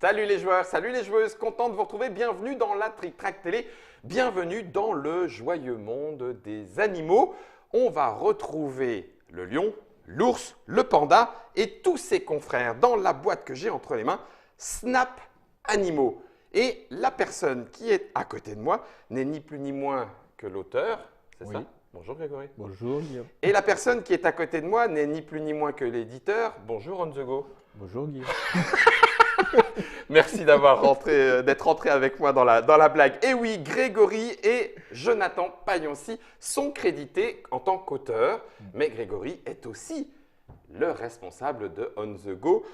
Salut les joueurs, salut les joueuses, content de vous retrouver, bienvenue dans la Trick Track Télé, bienvenue dans le joyeux monde des animaux. On va retrouver le lion, l'ours, le panda et tous ses confrères dans la boîte que j'ai entre les mains, Snap Animaux. Et la personne qui est à côté de moi n'est ni plus ni moins que l'auteur, c'est ça? Bonjour Grégory. Bonjour Guillaume. Et la personne qui est à côté de moi n'est ni plus ni moins que l'éditeur. Bonjour On The Go. Bonjour Guillaume. Merci d'être rentré avec moi dans la blague. Et oui, Grégory et Jonathan Paillonci sont crédités en tant qu'auteurs, mais Grégory est aussi le responsable de On The Go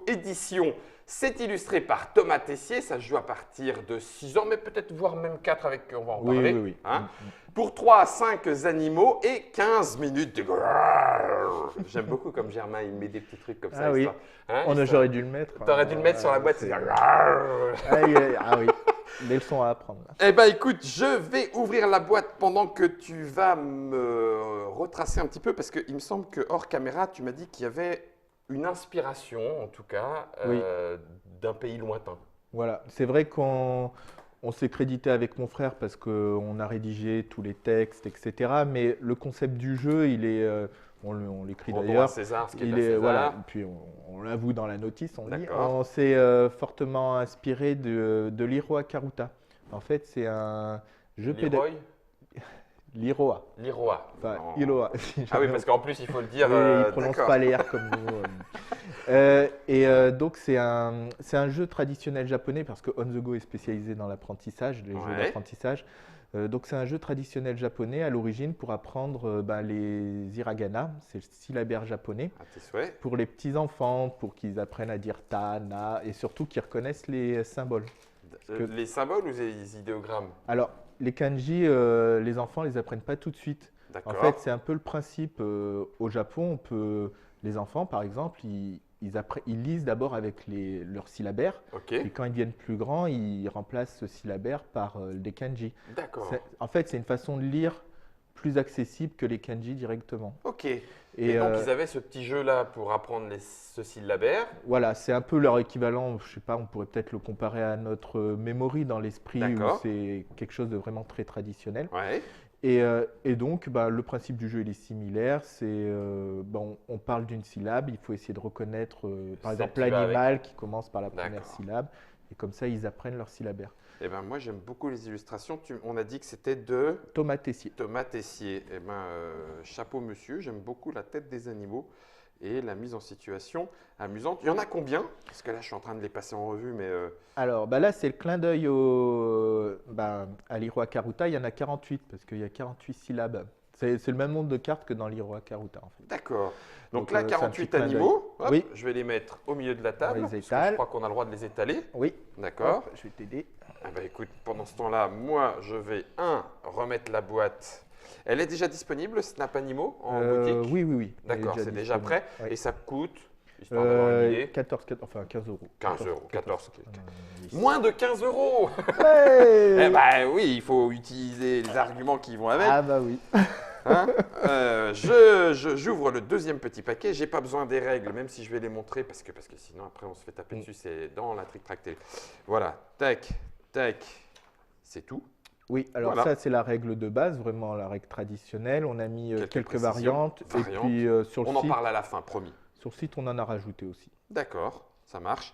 édition. C'est illustré par Thomas Tessier, ça se joue à partir de 6 ans, mais peut-être voire même 4 avec, on va en parler. Oui. Hein, pour 3 à 5 animaux et 15 minutes de grrrr. J'aime beaucoup comme Germain, il met des petits trucs comme ça. Ah oui, hein, j'aurais dû le mettre. T'aurais dû le mettre sur la boîte, c'est grrrr. Ah oui, des leçons à apprendre. Eh bien écoute, je vais ouvrir la boîte pendant que tu vas me retracer un petit peu, parce qu'il me semble que hors caméra, tu m'as dit qu'il y avait une inspiration, en tout cas, d'un pays lointain. Voilà, c'est vrai qu'on s'est crédité avec mon frère parce qu'on a rédigé tous les textes, etc. Mais le concept du jeu, il est, on l'écrit d'ailleurs. César, ce qui Il est à est, César. voilà, puis on l'avoue dans la notice, on dit. D'accord. On s'est fortement inspiré de l'Iroha Karuta. En fait, c'est un jeu pédagogique. L'Iroha. L'Iroha. Enfin, Non. Iroha. Ah oui, parce qu'en plus, il faut le dire. Oui, il ne prononce d'accord. pas les R comme nous. Donc, c'est un jeu traditionnel japonais parce que On The Go est spécialisé dans l'apprentissage, les jeux d'apprentissage. Donc, c'est un jeu traditionnel japonais à l'origine pour apprendre les hiragana, c'est le syllabaire japonais, À tes souhaits. pour les petits-enfants, pour qu'ils apprennent à dire ta, na, et surtout qu'ils reconnaissent les symboles. Les symboles ou les idéogrammes? Alors, les kanji, les enfants ne les apprennent pas tout de suite. En D'accord. fait, c'est un peu le principe. Au Japon, les enfants, par exemple, ils lisent d'abord avec leur syllabaire. Ok. Et quand ils deviennent plus grands, ils remplacent ce syllabaire par des kanji. D'accord. En fait, c'est une façon de lire plus accessible que les kanji directement. Ok. Et donc, ils avaient ce petit jeu-là pour apprendre ce syllabaire. Voilà, c'est un peu leur équivalent. Je sais pas, on pourrait peut-être le comparer à notre memory dans l'esprit où D'accord. c'est quelque chose de vraiment très traditionnel. Ouais. Et donc, le principe du jeu il est similaire. On parle d'une syllabe, il faut essayer de reconnaître, par Celle exemple, qui va l'animal qui commence par la première D'accord. syllabe. Et comme ça, ils apprennent leur syllabaire. Eh ben, moi, j'aime beaucoup les illustrations. On a dit que c'était de Thomas Tessier. Thomas Tessier. Eh ben, chapeau monsieur, j'aime beaucoup la tête des animaux et la mise en situation amusante. Il y en a combien? Parce que là, je suis en train de les passer en revue, mais… Alors, là, c'est le clin d'œil à l'Iroha Karuta. Il y en a 48 parce qu'il y a 48 syllabes. C'est le même nombre de cartes que dans l'Iroha Karuta, en fait. D'accord. Donc Donc, là, c'est un 48 petit clin d'œil. animaux. Hop, Oui. Je vais les mettre au milieu de la table. les Parce que étale. je crois qu'on a le droit de les étaler. Oui. D'accord. Hop, je vais t'aider. Ah bah écoute, pendant ce temps-là, moi, je vais, remettre la boîte. Elle est déjà disponible, Snap Animaux, en boutique? Oui. D'accord, c'est déjà prêt. Oui. Et ça coûte, histoire d'avoir une idée, 15 €. 15 euros, 14. Oui. Moins de 15 euros. Ouais. Eh ben oui, il faut utiliser les arguments qui vont avec. Ah bah oui. Hein. J'ouvre le deuxième petit paquet. J'ai pas besoin des règles, même si je vais les montrer, parce que sinon après on se fait taper dessus. C'est dans la Trick Track Télé. Voilà, tac, c'est tout. Oui, alors Voilà. ça c'est la règle de base, vraiment la règle traditionnelle. On a mis quelques précisions. variantes. Et puis sur On le en site, parle à la fin, promis. sur le site, on en a rajouté aussi. D'accord, ça marche.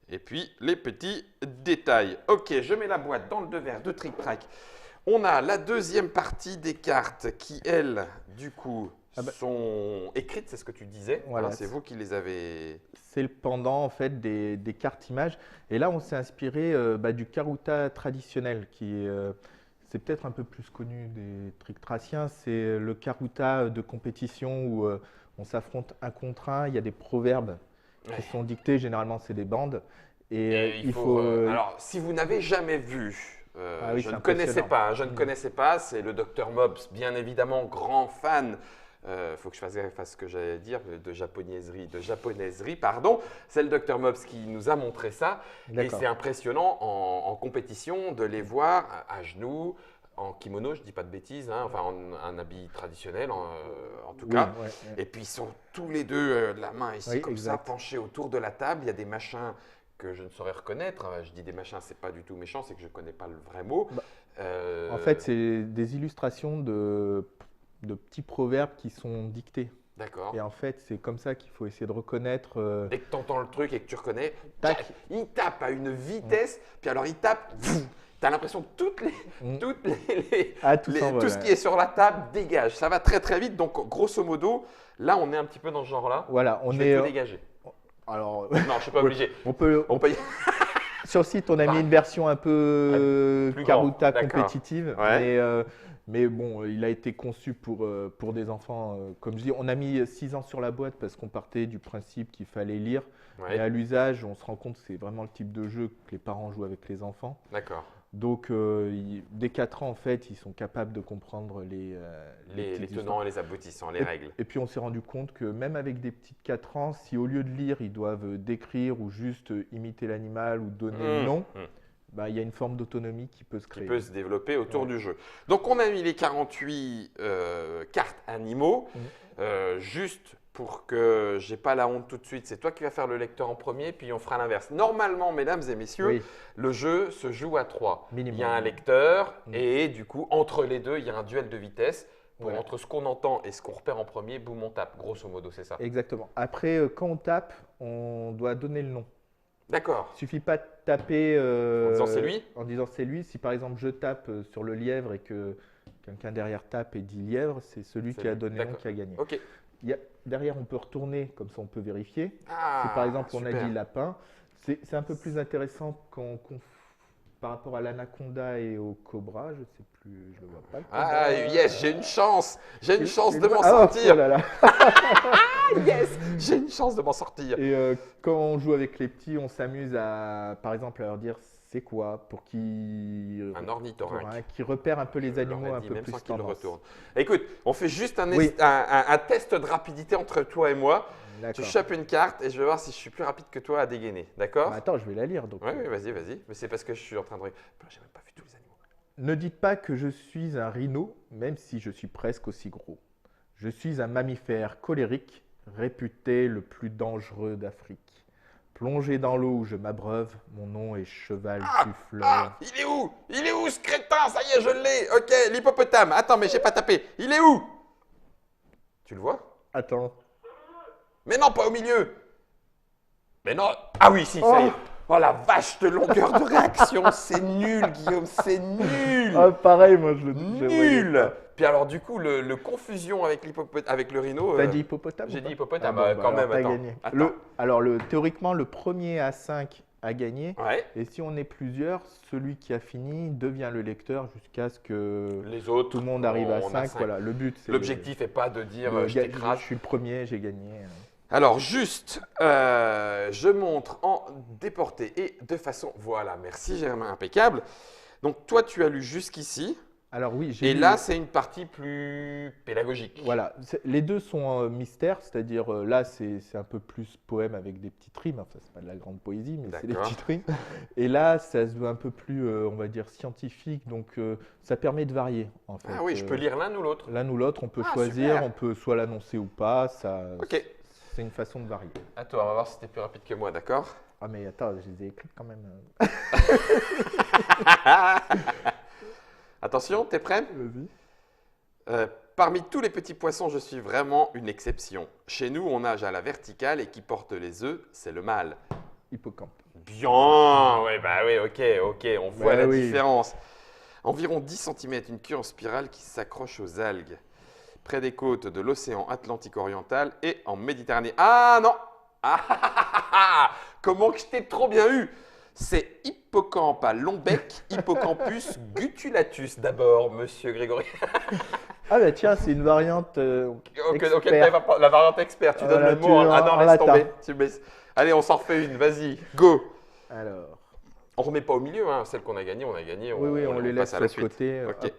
Et puis les petits détails. Ok, je mets la boîte dans le devers de Trick Track. On a la deuxième partie des cartes qui, elles, du coup, sont écrites, c'est ce que tu disais. Voilà. Hein, c'est vous qui les avez… C'est le pendant en fait des cartes images. Et là, on s'est inspiré du Karuta traditionnel, c'est peut-être un peu plus connu des trick-traciens. C'est le Karuta de compétition où on s'affronte un contre un. Il y a des proverbes qui sont dictés. Généralement, c'est des bandes. Et il faut. Alors, si vous n'avez jamais vu… oui, je c'est ne connaissais impressionnant. pas, je ne connaissais pas, c'est le Dr Mobs, bien évidemment, grand fan. Faut que je fasse gaffe à ce que j'allais dire, de japonaiserie, pardon. C'est le Dr Mobs qui nous a montré ça. Et D'accord. c'est impressionnant en compétition de les voir à genoux, en kimono, je ne dis pas de bêtises, hein, enfin en un habit traditionnel en tout cas. Oui, Et puis ils sont tous les deux la main ici Oui, comme exact. ça, penchés autour de la table. Il y a des machins que je ne saurais reconnaître. Je dis des machins, c'est pas du tout méchant, c'est que je ne connais pas le vrai mot. Bah, En fait, c'est des illustrations de petits proverbes qui sont dictés. D'accord. Et en fait, c'est comme ça qu'il faut essayer de reconnaître. Dès que tu entends le truc et que tu reconnais, Tac. il tape à une vitesse, puis alors il tape, tu as l'impression que toutes les, Tout s'envole, tout ce qui est sur la table dégage. Ça va très très vite, donc grosso modo, là on est un petit peu dans ce genre-là. Voilà, on Je est. vais tout dégager. Alors, Non, je suis pas obligé. on peut. On peut y- Sur le site, on a mis une version un peu Plus Karuta grand, d'accord. compétitive, Ouais. mais bon, il a été conçu pour des enfants. Comme je dis, on a mis 6 ans sur la boîte parce qu'on partait du principe qu'il fallait lire. Ouais, Et à l'usage, on se rend compte que c'est vraiment le type de jeu que les parents jouent avec les enfants. d'accord. Donc, dès 4 ans, en fait, ils sont capables de comprendre les Les petites tenants histoires. et les aboutissants, les règles. Et puis, on s'est rendu compte que même avec des petites 4 ans, si au lieu de lire, ils doivent décrire ou juste imiter l'animal ou donner le nom, bah, il y a une forme d'autonomie qui peut se Qui créer. peut se développer autour Ouais. du jeu. Donc on a mis les 48 cartes animaux. Mhm. Juste pour que j'ai pas la honte tout de suite, c'est toi qui vas faire le lecteur en premier, puis on fera l'inverse. Normalement, mesdames et messieurs, Oui, le jeu se joue à 3. minimum. Il y a un lecteur Mhm. et du coup, entre les deux, il y a un duel de vitesse. Voilà. Entre ce qu'on entend et ce qu'on repère en premier, boum, on tape. Grosso modo, c'est ça. Exactement. Après, quand on tape, on doit donner le nom. D'accord. Il ne suffit pas de taper En disant c'est lui. en disant c'est lui. Si par exemple je tape sur le lièvre et que quelqu'un derrière tape et dit lièvre, c'est celui C'est qui a lui. donné le nom D'accord. qui a gagné. Ok. Derrière, on peut retourner, comme ça on peut vérifier. Ah, Si par exemple on a super. dit lapin, c'est un peu plus intéressant par rapport à l'anaconda et au cobra, je sais plus, je le vois pas. Le cobra. Ah, yes, j'ai une chance. J'ai une chance de m'en Ah, sortir. oh là là. Yes, j'ai une chance de m'en sortir. Et quand on joue avec les petits, on s'amuse à, par exemple, à leur dire c'est quoi pour qu'ils Un ornithorynque. qui repèrent un peu les Je animaux l'aurais un dit, peu même plus sans qu'il le tendance. retourne. Écoute, on fait juste un, Oui. un test de rapidité entre toi et moi. Tu D'accord. chopes une carte et je vais voir si je suis plus rapide que toi à dégainer. D'accord? Bah, attends, je vais la lire donc. Oui, vas-y, vas-y. Mais c'est parce que je suis en train de. J'ai même pas vu tous les animaux. Ne dites pas que je suis un rhino, même si je suis presque aussi gros. Je suis un mammifère colérique, réputé le plus dangereux d'Afrique. Plongé dans l'eau où je m'abreuve, mon nom est Cheval du fleuve. Ah, il est où? Il est où ce crétin? Ça y est, je l'ai. Ok, l'hippopotame. Attends, mais j'ai pas tapé. Il est où? Tu le vois? Attends. Mais non, pas au milieu. Mais non. Ah oui, si, ça y est. Oh la vache de longueur de réaction. C'est nul, Guillaume, c'est nul. Ah, pareil, moi je le Nul. Puis alors du coup, le confusion avec avec le rhino. T'as dit hippopotame J'ai ou dit pas? hippopotame, Ah, quand même, t'as attends. gagné. Attends. Alors, théoriquement, le premier à 5 a gagné. Ouais. Et si on est plusieurs, celui qui a fini devient le lecteur jusqu'à ce que Les autres. tout le monde arrive à on a 5. Voilà, le but c'est L'objectif n'est pas de dire de je gagner. t'écrase. Je suis le premier, j'ai gagné. Alors juste, je montre en déporté et de façon. Voilà, merci Germain, impeccable. Donc toi, tu as lu jusqu'ici. Alors oui, j'ai Et lu- là, c'est une partie plus pédagogique. Voilà, les deux sont mystères, c'est-à-dire là c'est un peu plus poème avec des petites rimes, enfin c'est pas de la grande poésie mais c'est des D'accord. petites rimes. Et là ça se veut un peu plus on va dire scientifique, donc ça permet de varier en fait. Ah oui, je peux lire l'un ou l'autre. L'un ou l'autre, on peut Ah, choisir, super. on peut soit l'annoncer ou pas, Ok. c'est une façon de varier. À toi, on va voir si t'es plus rapide que moi, d'accord? Ah mais attends, je les ai écrites quand même. Attention, t'es prêt? Vas-y. Parmi tous les petits poissons, je suis vraiment une exception. Chez nous, on nage à la verticale et qui porte les œufs, c'est le mâle. Hippocampe. Bien, ouais, bah oui, ok, on voit Bah la oui. différence. Environ 10 cm, une queue en spirale qui s'accroche aux algues, près des côtes de l'océan Atlantique oriental et en Méditerranée. Ah non! Comment que je t'ai trop bien eu! C'est hippocampe à long bec, Hippocampus gutulatus d'abord, monsieur Grégory. Ah bah tiens, c'est une variante Ok, expert. la variante expert, tu donnes Voilà, le mot. tu- Ah non, en laisse latin. tomber. Allez, on s'en refait une, vas-y, go! Alors, On remet pas au milieu, hein. Celle qu'on a gagnée, on a gagné. oui, on les laisse passe à sur la le suite. côté. Ok.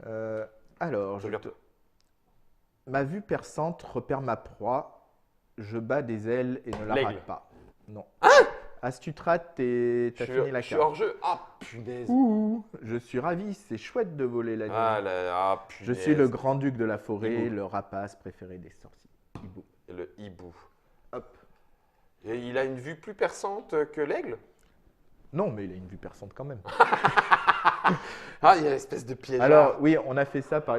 Hop. Alors, Je regarde. ma vue perçante repère ma proie. Je bats des ailes et ne la L'aigle. rate pas. Non. Astutra, t'as fini la Je suis carte. hors jeu. Ah, punaise. Ouh, je suis ravi, c'est chouette de voler la nuit. Ah, là, Je punaise. suis le grand-duc de la forêt, Hibou. le rapace préféré des sorciers. Hibou. Le hibou. Hop. Et il a une vue plus perçante que l'aigle? Non, mais il a une vue perçante quand même. Ah, il y a une espèce de piège. Alors, oui, on a fait ça par.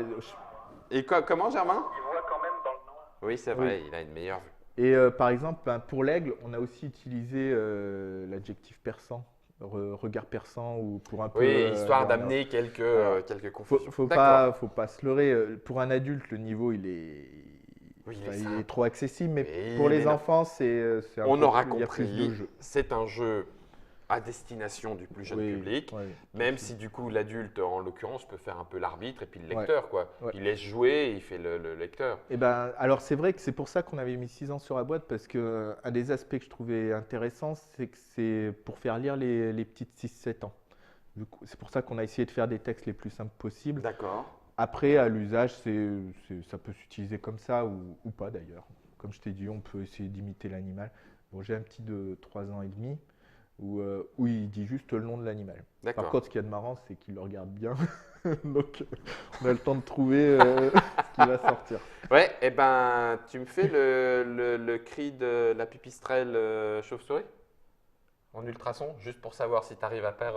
Et comment, Germain? Il voit quand même dans le noir. Oui, c'est vrai, il a une meilleure vue. Et par exemple, ben, pour l'aigle, on a aussi utilisé l'adjectif perçant, regard perçant ou pour un peu. Oui, histoire voilà. d'amener quelques Faut, confusions. faut D'accord. pas se leurrer. Pour un adulte, le niveau, Oui, enfin, il simple. est trop accessible, mais Oui, pour les mais non. enfants, c'est un On peu aura plus- il y a plus de compris, jeux. c'est un jeu à destination du plus jeune Oui, public, ouais, même si du coup l'adulte, en l'occurrence, peut faire un peu l'arbitre et puis le Ouais, lecteur, quoi. ouais. Il laisse jouer et il fait le lecteur. Eh ben, alors c'est vrai que c'est pour ça qu'on avait mis 6 ans sur la boîte, parce que un des aspects que je trouvais intéressant, c'est que c'est pour faire lire les petites 6-7 ans. C'est pour ça qu'on a essayé de faire des textes les plus simples possibles. D'accord. Après, à l'usage, ça peut s'utiliser comme ça ou pas d'ailleurs. Comme je t'ai dit, on peut essayer d'imiter l'animal. Bon, j'ai un petit de 3 ans et demi où il dit juste le nom de l'animal. Par D'accord. contre, ce qu'il y a de marrant, c'est qu'il le regarde bien. Donc, on a le temps de trouver ce qui va sortir. Ouais, et ben, tu me fais le cri de la pipistrelle chauve-souris en ultrason, juste pour savoir si tu arrives à faire.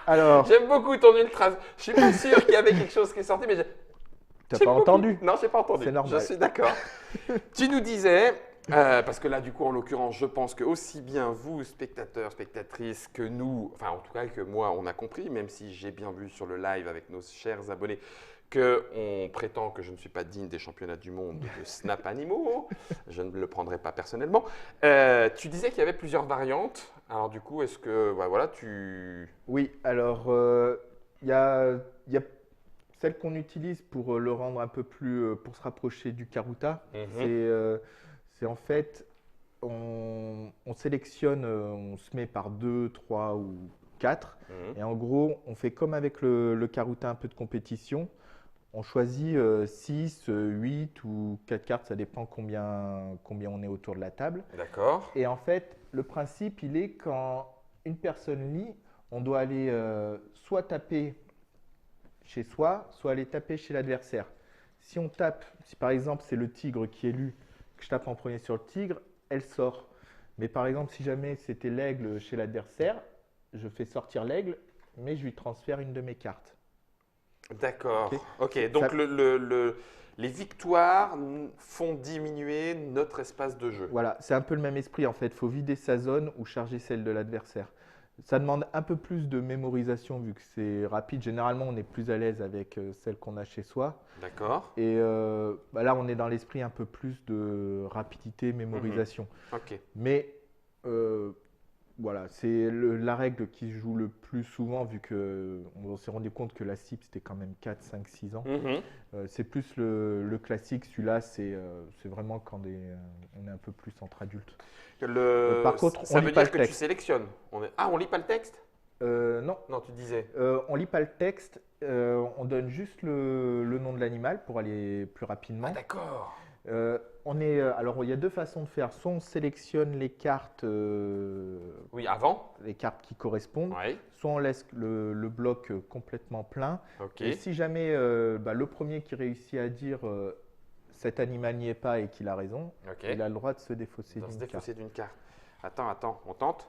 Alors, J'aime beaucoup ton ultrason. Je suis pas sûr qu'il y avait quelque chose qui est sorti, mais t'as j'aime pas beaucoup. entendu? Non, j'ai pas entendu. C'est normal. Je suis d'accord. Tu nous disais, parce que là, du coup, en l'occurrence, je pense que aussi bien vous, spectateurs, spectatrices, que nous, enfin, en tout cas, que moi, on a compris, même si j'ai bien vu sur le live avec nos chers abonnés, qu'on prétend que je ne suis pas digne des championnats du monde de snap animaux. Je ne le prendrai pas personnellement. Tu disais qu'il y avait plusieurs variantes. Alors, du coup, est-ce que, voilà, Oui, alors il y a celle qu'on utilise pour le rendre un peu plus, pour se rapprocher du Karuta. C'est en fait, on sélectionne, on se met par 2, 3 ou 4. Et en gros, on fait comme avec le Karuta, un peu de compétition. On choisit 6, 8 ou 4 cartes, ça dépend combien on est autour de la table. D'accord. Et en fait, le principe, il est quand une personne lit, on doit aller soit taper chez soi, soit aller taper chez l'adversaire. Si on tape, si par exemple c'est le tigre qui est lu, que je tape en premier sur le tigre, elle sort. Mais par exemple, si jamais c'était l'aigle chez l'adversaire, je fais sortir l'aigle, mais je lui transfère une de mes cartes. D'accord. Ok. Ok, donc Ça- les victoires font diminuer notre espace de jeu. Voilà, c'est un peu le même esprit en fait. Il faut vider sa zone ou charger celle de l'adversaire. Ça demande un peu plus de mémorisation vu que c'est rapide. Généralement, on est plus à l'aise avec celle qu'on a chez soi. D'accord. Et là, on est dans l'esprit un peu plus de rapidité, mémorisation. Ok. Mais voilà, c'est la règle qui se joue le plus souvent vu qu'on s'est rendu compte que la cible, c'était quand même 4, 5, 6 ans. Mhm. C'est plus le classique. Celui-là, c'est vraiment quand on est un peu plus entre adultes. Par contre, ça on veut lit pas dire le que tu texte. sélectionnes. Ah, on lit pas le texte? Non, Non, tu disais. on lit pas le texte. On donne juste le nom de l'animal pour aller plus rapidement. Ah, d'accord. Alors, il y a deux façons de faire. Soit on sélectionne les cartes Oui, avant. qui correspondent, Oui. soit on laisse le bloc complètement plein. Ok. Et si jamais le premier qui réussit à dire cet animal n'y est pas et qu'il a raison, Ok. il a le droit de se défausser Dans se d'une carte. défausser d'une carte. Attends, on tente?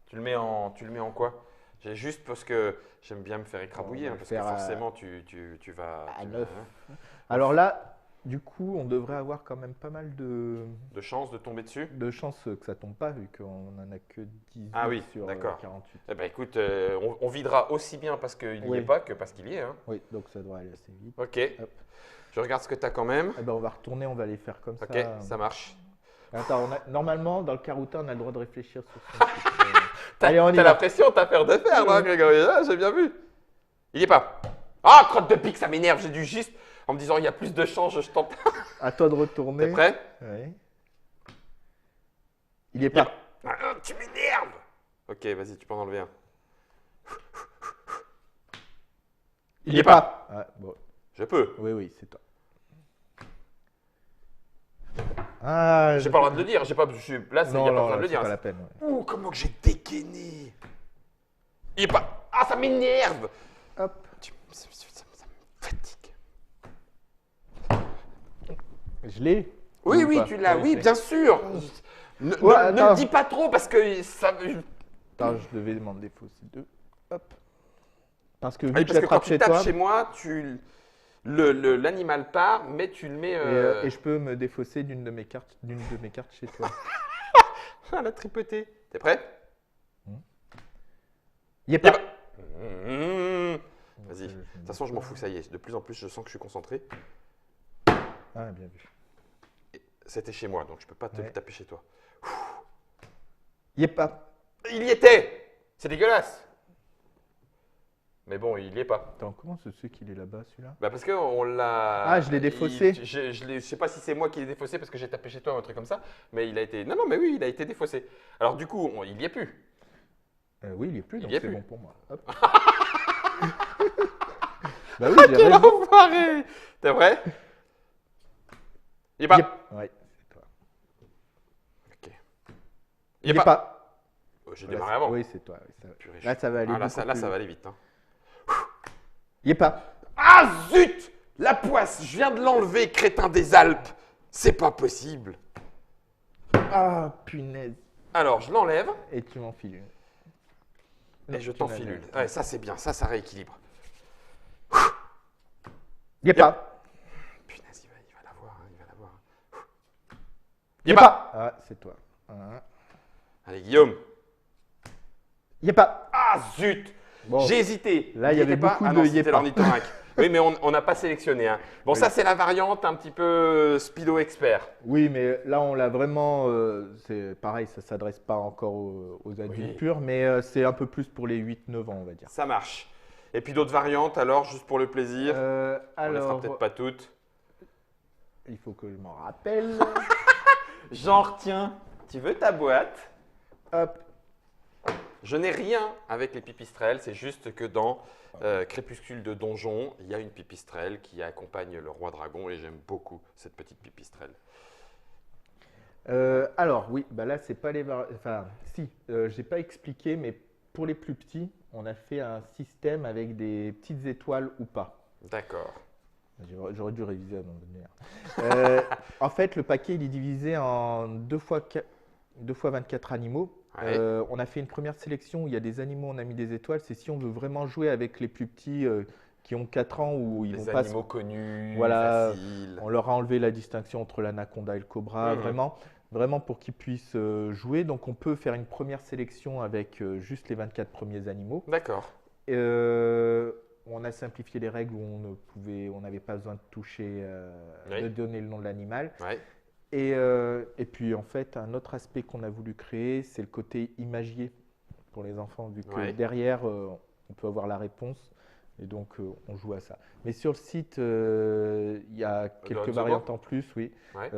Tu le mets en quoi? J'ai juste parce que j'aime bien me faire écrabouiller, On va hein, parce faire que à- forcément tu vas. À tu vas- 9. hein, Alors là, du coup, on devrait avoir quand même pas mal de chance de tomber dessus. de chances que ça tombe pas, vu qu'on en a que 18 Ah oui, sur d'accord. 48. Eh ben écoute, on videra aussi bien parce qu'il n'y Oui. est pas que parce qu'il y est. Hein. Oui, donc ça devrait aller assez vite. Ok. Hop. Je regarde ce que tu as quand même. Eh ben, on va retourner, on va les faire comme Ok, ça. ça marche. Attends, normalement, dans le Karuta, on a le droit de réfléchir sur son titre. Allez, on y T'as va. la pression, t'as peur de faire, non, Grégory? Ah, j'ai bien vu. Il y est pas. Ah, crotte de pique, ça m'énerve. J'ai dû juste, en me disant, il y a plus de chances, je tente. À toi de retourner. T'es prêt? Oui. Il est pas. Ah, tu m'énerves. Ok, vas-y, tu peux en enlever un. Il y est pas. Ah, bon. Je peux. Oui, c'est toi. Ah, J'ai pas le droit de le dire. J'ai pas, je suis là, il n'y a pas besoin de le c'est dire. pas la peine. Ouais. Ouh, comment que j'ai dégainé. Il est pas. Ah, ça m'énerve. Hop. Ça me fatigue. Je l'ai. Oui, Ou oui, pas? tu l'as, Ouais, oui, c'est- bien sûr. Ne Ouais, ne attends. le dis pas trop parce que ça. Attends, je devais demander défausser 2. Hop. Parce que vu Oui, que je parce que quand l'attrape tu chez tapes toi, chez moi, l'animal part, mais tu le mets. et je peux me défausser d'une de mes cartes chez toi. Ah, la tripoté. T'es prêt? Y est Y a pas. pas. Vas-y. De toute façon, je m'en fous, ça y est. De plus en plus, je sens que je suis concentré. Ah, bien vu. C'était chez moi, donc je peux pas te Ouais. taper chez toi. Y est pas. Il y était! C'est dégueulasse! Mais bon, il y est pas. Attends, comment se fait qu'il est là-bas, celui-là? Bah parce qu'on l'a. Ah, je l'ai défaussé. Je sais pas si c'est moi qui l'ai défaussé parce que j'ai tapé chez toi ou un truc comme ça, mais il a été. Non, non, mais oui, il a été défaussé. Alors du coup, il y est plus. Oui, il est plus, Il donc y est c'est plus. bon pour moi. Hop. Bah oui, j'ai Quel raison. enfoiré! T'es vrai? Il y est pas. Y est- Ouais, c'est toi. Ok. Il est pas. Oh, j'ai démarré avant. Oui, c'est toi. Oui, ça va. Purée, Là, ça va aller. Ah, là, beaucoup là, plus ça va vite. aller vite. Hein. Y est pas. Ah zut! La poisse, je viens de l'enlever, crétin des Alpes. C'est pas possible. Ah, punaise. Alors, je l'enlève Et tu m'enfiles une. et Non, je tu t'enfile l'as une. mis. Ouais, ça c'est bien, ça rééquilibre. Y est pas. Punaise, il va l'avoir, hein, il va l'avoir. Y est pas. Ah, c'est toi. Hein. Allez, Guillaume. Y est pas. Ah zut! Bon. J'ai hésité. Là, il y avait était pas. beaucoup Ah de non, y est c'était pas. l'ornithorynque. Oui, mais on n'a pas sélectionné. Hein. Bon, Oui. ça c'est la variante un petit peu speedo expert. Oui, mais là, on l'a vraiment. C'est pareil, ça s'adresse pas encore aux adultes Oui. purs, mais c'est un peu plus pour les 8-9 ans, on va dire. Ça marche. Et puis d'autres variantes alors, juste pour le plaisir. On les fera Alors, peut-être pas toutes. il faut que je m'en rappelle. Genre, tiens, tu veux ta boîte? Hop. Je n'ai rien avec les pipistrelles, c'est juste que dans Crépuscule de Donjon, il y a une pipistrelle qui accompagne le roi dragon et j'aime beaucoup cette petite pipistrelle. Alors, oui, bah là, c'est pas les. Enfin, si, j'ai pas expliqué, mais pour les plus petits, on a fait un système avec des petites étoiles ou pas. D'accord. J'aurais dû réviser à un moment donné. En fait, le paquet, il est divisé en 2 fois 24 animaux. Ouais. On a fait une première sélection où il y a des animaux, on a mis des étoiles. C'est si on veut vraiment jouer avec les plus petits qui ont 4 ans ou ils Les vont pas. animaux connus, Voilà, faciles. on leur a enlevé la distinction entre l'anaconda et le cobra, Mhm. vraiment pour qu'ils puissent jouer. Donc on peut faire une première sélection avec juste les 24 premiers animaux. D'accord. On a simplifié les règles où on n'avait pas besoin de toucher, Oui. de donner le nom de l'animal. Ouais. Et puis en fait, un autre aspect qu'on a voulu créer, c'est le côté imagier pour les enfants, vu que Ouais. derrière, on peut avoir la réponse. Et donc, on joue à ça. Mais sur le site, il y a quelques Hanzo variantes en plus, oui. Ouais.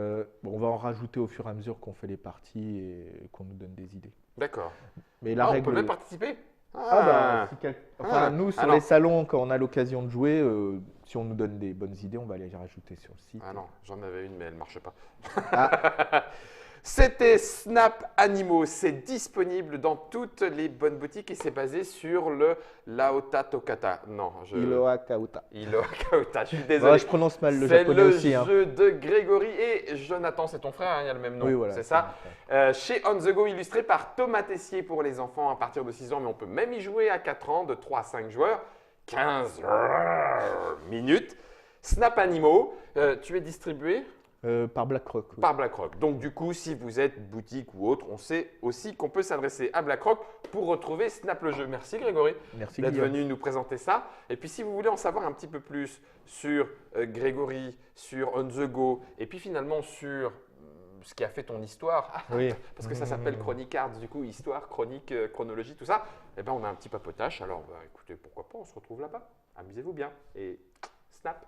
Bon, on va en rajouter au fur et à mesure qu'on fait les parties et qu'on nous donne des idées. D'accord. Mais la Ah, on règle. peut même participer? Ah bah, enfin, Ah. nous, sur Alors- les salons, quand on a l'occasion de jouer, si on nous donne des bonnes idées, on va les rajouter sur le site. Ah non, j'en avais une, mais elle ne marche pas. Ah. C'était Snap Animaux. C'est disponible dans toutes les bonnes boutiques et c'est basé sur le Laota Tokata. Non, Iloa Kauta. Iloa Kauta, je suis Ouais, désolé. je prononce mal le C'est japonais le aussi. Hein. jeu de Grégory et Jonathan, c'est ton frère, hein, il y a le même nom, Oui, voilà. c'est ça? Chez On The Go, illustré par Thomas Tessier pour les enfants à partir de 6 ans, mais on peut même y jouer à 4 ans, de 3 à 5 joueurs, 15 minutes. Snap Animaux, tu es distribué Par BlackRock. Oui. par BlackRock. Donc du coup, si vous êtes boutique ou autre, on sait aussi qu'on peut s'adresser à BlackRock pour retrouver Snap le jeu. Merci Grégory Merci d'être Guillaume. venu nous présenter ça. Et puis si vous voulez en savoir un petit peu plus sur Grégory, sur On The Go, et puis finalement sur ce qui a fait ton histoire, Oui. parce que ça s'appelle Chronic Arts, du coup, histoire, chronique, chronologie, tout ça, eh ben on a un petit papotage. Alors bah, écoutez, pourquoi pas, on se retrouve là-bas. Amusez-vous bien et Snap.